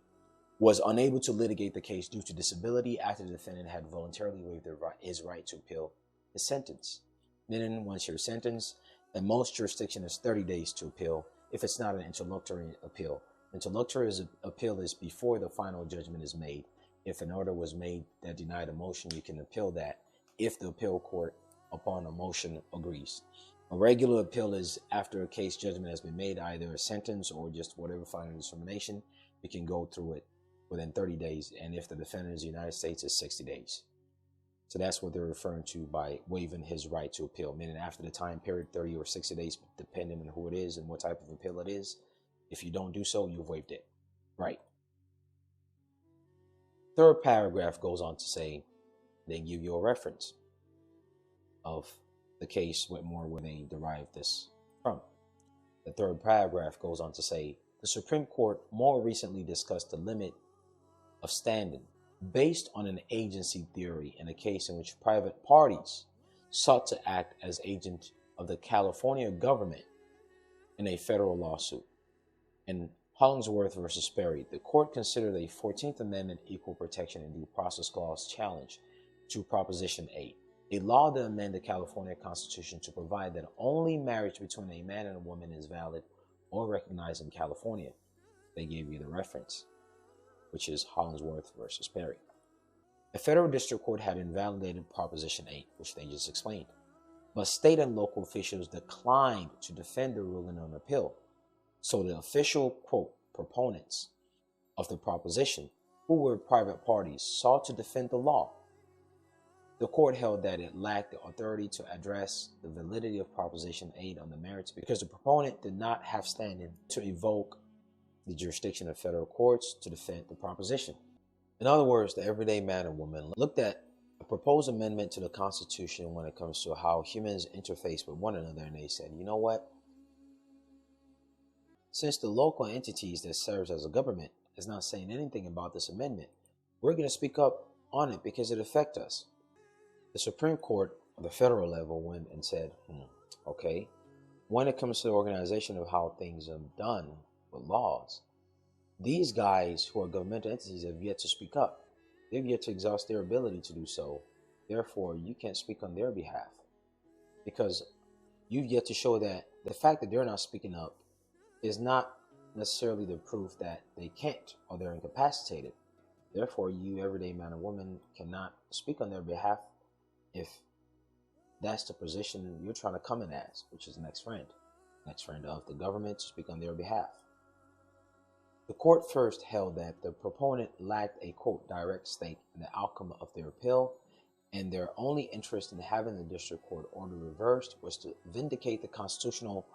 [SPEAKER 1] was unable to litigate the case due to disability after the defendant had voluntarily waived his right to appeal his sentence. Meaning, once you're sentenced, in most jurisdiction is 30 days to appeal if it's not an interlocutory appeal. Interlocutory appeal is before the final judgment is made. If an order was made that denied a motion, you can appeal that. if the appeal court upon a motion agrees. A regular appeal is after a case judgment has been made, either a sentence or just whatever final determination. You can go through it within 30 days, and if the defendant is the United States, it's 60 days. So that's what they're referring to by waiving his right to appeal, meaning after the time period, 30 or 60 days, depending on who it is and what type of appeal it is. If you don't do so, you've waived it. Right. Third paragraph goes on to say, they give you a reference of the case Whitmore where they derived this from. The third paragraph goes on to say, the Supreme Court more recently discussed the limit of standing based on an agency theory in a case in which private parties sought to act as agent of the California government in a federal lawsuit. In Hollingsworth versus Perry, the court considered a 14th Amendment equal protection and due process clause challenge to Proposition 8, a law that amended the California Constitution to provide that only marriage between a man and a woman is valid or recognized in California. They gave you the reference, which is Hollingsworth versus Perry. The federal district court had invalidated Proposition 8, which they just explained, but state and local officials declined to defend the ruling on appeal. So the official, quote, proponents of the proposition, who were private parties, sought to defend the law. The court held that it lacked the authority to address the validity of Proposition 8 on the merits because the proponent did not have standing to evoke the jurisdiction of federal courts to defend the proposition. In other words, the everyday man and woman looked at a proposed amendment to the Constitution when it comes to how humans interface with one another, and they said, you know what? Since the local entities that serves as a government is not saying anything about this amendment, we're going to speak up on it because it affects us. The Supreme Court on the federal level went and said, okay, when it comes to the organization of how things are done with laws, these guys who are governmental entities have yet to speak up. They've yet to exhaust their ability to do so. Therefore, you can't speak on their behalf because you've yet to show that the fact that they're not speaking up is not necessarily the proof that they can't or they're incapacitated. Therefore, you, everyday man or woman, cannot speak on their behalf if that's the position you're trying to come in as, which is next friend of the government to speak on their behalf. The court first held that the proponent lacked a, quote, direct stake in the outcome of their appeal, and their only interest in having the district court order reversed was to vindicate the constitutional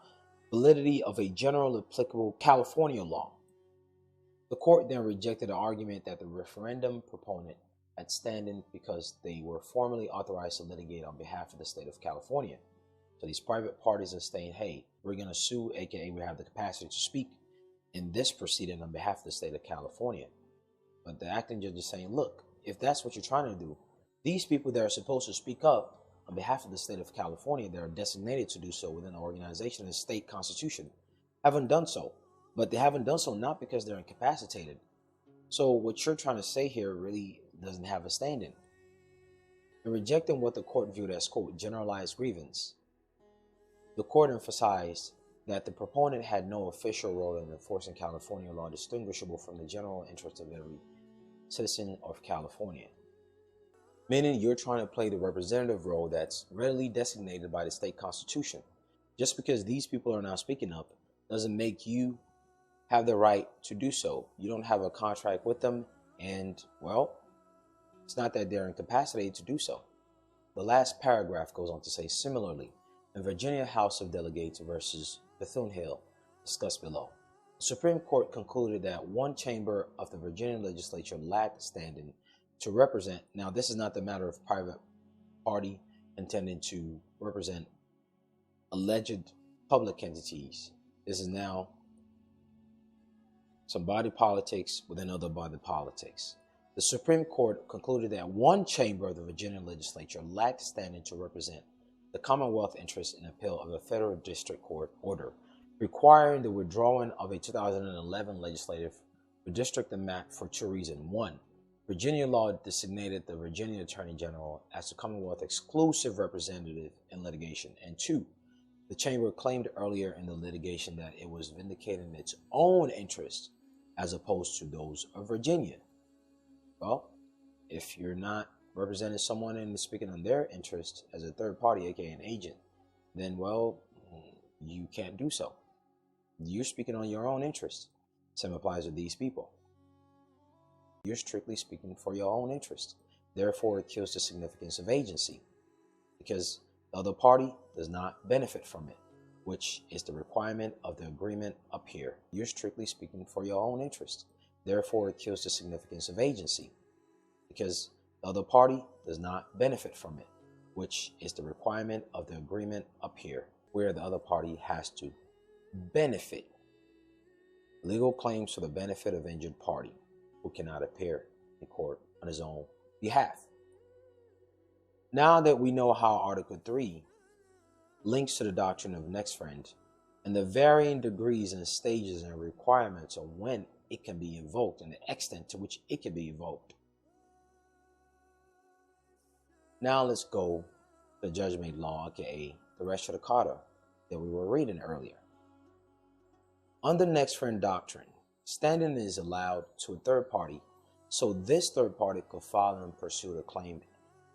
[SPEAKER 1] validity of a general applicable California law. The court then rejected the argument that the referendum proponent had standing because they were formally authorized to litigate on behalf of the state of California. So these private parties are saying, hey, we're going to sue, aka we have the capacity to speak in this proceeding on behalf of the state of California. But the acting judge is saying, look, if that's what you're trying to do, these people that are supposed to speak up on behalf of the state of California that are designated to do so within the organization and state constitution haven't done so. But they haven't done so not because they're incapacitated. So what you're trying to say here really doesn't have a standing. In rejecting what the court viewed as, quote, generalized grievance, the court emphasized that the proponent had no official role in enforcing California law distinguishable from the general interest of every citizen of California. Meaning you're trying to play the representative role that's readily designated by the state constitution. Just because these people are not speaking up doesn't make you have the right to do so. You don't have a contract with them, and, well, it's not that they're incapacitated to do so. The last paragraph goes on to say, similarly, in Virginia House of Delegates versus Bethune-Hill, discussed below, the Supreme Court concluded that one chamber of the Virginia legislature lacked standing to represent, now this is not the matter of private party intending to represent alleged public entities. This is now some body politics within other body politics. The Supreme Court concluded that one chamber of the Virginia legislature lacked standing to represent the Commonwealth interest in appeal of a federal district court order requiring the withdrawing of a 2011 legislative redistricting map for two reasons. One, Virginia law designated the Virginia Attorney General as the Commonwealth exclusive representative in litigation. And two, the chamber claimed earlier in the litigation that it was vindicating its own interests as opposed to those of Virginia. Well, if you're not representing someone and speaking on their interest as a third party, aka an agent, then, well, you can't do so. You're speaking on your own interest. Same applies with these people. You're strictly speaking for your own interest. Therefore, it kills the significance of agency, because the other party does not benefit from it, which is the requirement of the agreement up here. You're strictly speaking for your own interest. Therefore, it kills the significance of agency, because the other party does not benefit from it, which is the requirement of the agreement up here, where the other party has to benefit. Legal claims for the benefit of injured party who cannot appear in court on his own behalf. Now that we know how Article 3 links to the doctrine of next friend and the varying degrees and stages and requirements of when it can be invoked and the extent to which it can be invoked, now let's go to the judge-made law, aka the res judicata that we were reading earlier. Under next friend doctrine, standing is allowed to a third party, so this third party could file and pursue a claim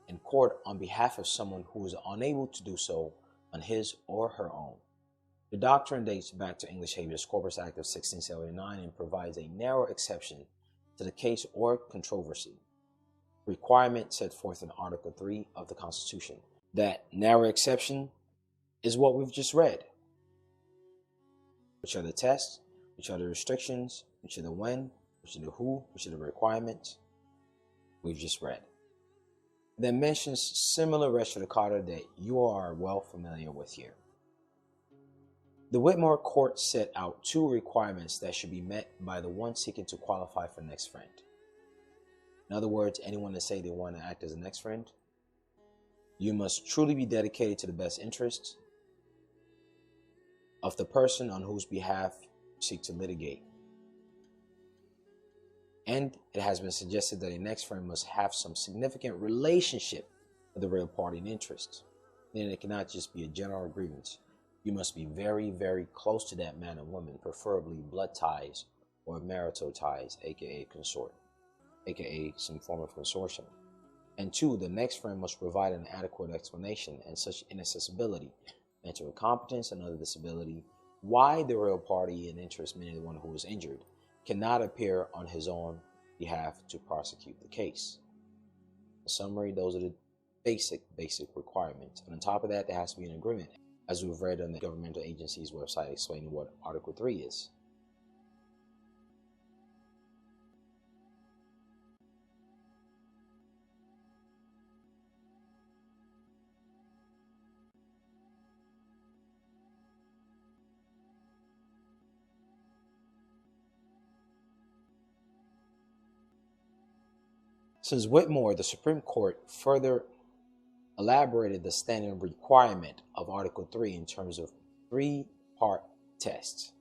[SPEAKER 1] in court on behalf of someone who is unable to do so on his or her own. The doctrine dates back to English Habeas Corpus Act of 1679 and provides a narrow exception to the case or controversy requirement set forth in Article 3 of the Constitution. That narrow exception is what we've just read. Which are the tests, which are the restrictions, which are the when, which are the who, which are the requirements we've just read. Then mentions similar res judicata that you are well familiar with here. The Whitmore Court set out two requirements that should be met by the one seeking to qualify for next friend. In other words, anyone that say they want to act as a next friend, you must truly be dedicated to the best interests of the person on whose behalf you seek to litigate. And it has been suggested that a next friend must have some significant relationship with the real party in interest. Then it cannot just be a general grievance. You must be very, very close to that man or woman, preferably blood ties or marital ties, aka consort, aka some form of consortium. And two, the next friend must provide an adequate explanation and such inaccessibility, mental incompetence, and other disability, why the real party in interest, meaning the one who is injured, cannot appear on his own behalf to prosecute the case. In summary, those are the basic requirements. And on top of that, there has to be an agreement, as we've read on the governmental agency's website explaining what Article 3 is. Since Whitmore, the Supreme Court further elaborated the standing requirement of Article 3 in terms of three-part tests,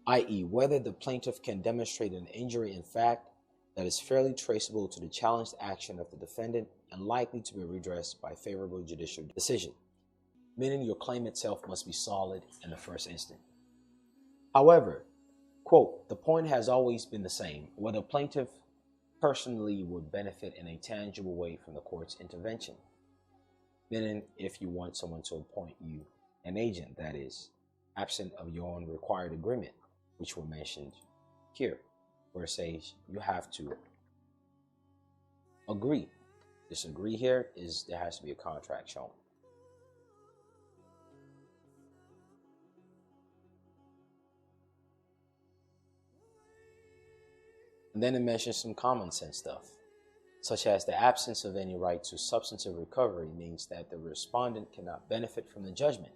[SPEAKER 1] i.e., whether the plaintiff can demonstrate an injury in fact that is fairly traceable to the challenged action of the defendant and likely to be redressed by favorable judicial decision, meaning your claim itself must be solid in the first instance. However, quote, the point has always been the same, whether the plaintiff personally would benefit in a tangible way from the court's intervention, meaning if you want someone to appoint you an agent, that is, absent of your own required agreement, which were mentioned here, where it says you have to agree. This agree here is there has to be a contract shown. And then it mentions some common sense stuff, such as the absence of any right to substantive recovery means that the respondent cannot benefit from the judgment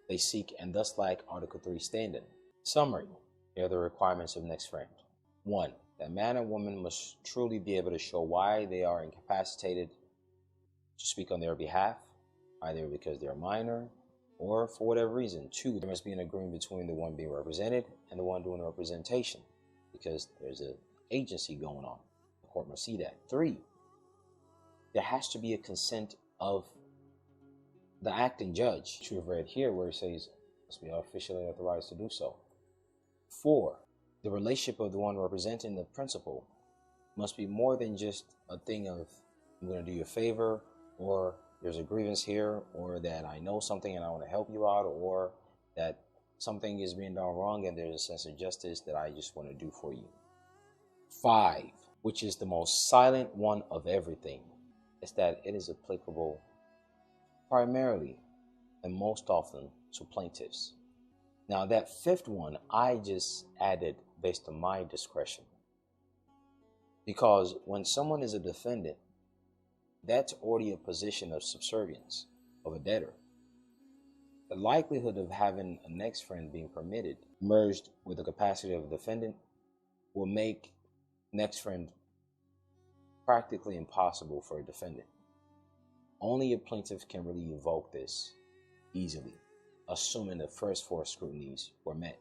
[SPEAKER 1] they seek and thus lack Article 3 standing. Summary. Here are the requirements of next friend. 1. That man or woman must truly be able to show why they are incapacitated to speak on their behalf, either because they're minor or for whatever reason. 2. There must be an agreement between the one being represented and the one doing the representation, because there's an agency going on. The court must see that. 3, there has to be a consent of the acting judge, which we've read here where it says must be officially authorized to do so. 4, the relationship of the one representing the principal must be more than just a thing of, I'm going to do you a favor, or there's a grievance here, or that I know something and I want to help you out, or that something is being done wrong and there's a sense of justice that I just want to do for you. 5, which is the most silent one of everything, is that it is applicable primarily and most often to plaintiffs. Now that 5th one, I just added based on my discretion. Because when someone is a defendant, that's already a position of subservience of a debtor. The likelihood of having a next friend being permitted merged with the capacity of a defendant will make next friend practically impossible for a defendant. Only a plaintiff can really invoke this easily, assuming the first 4 scrutinies were met.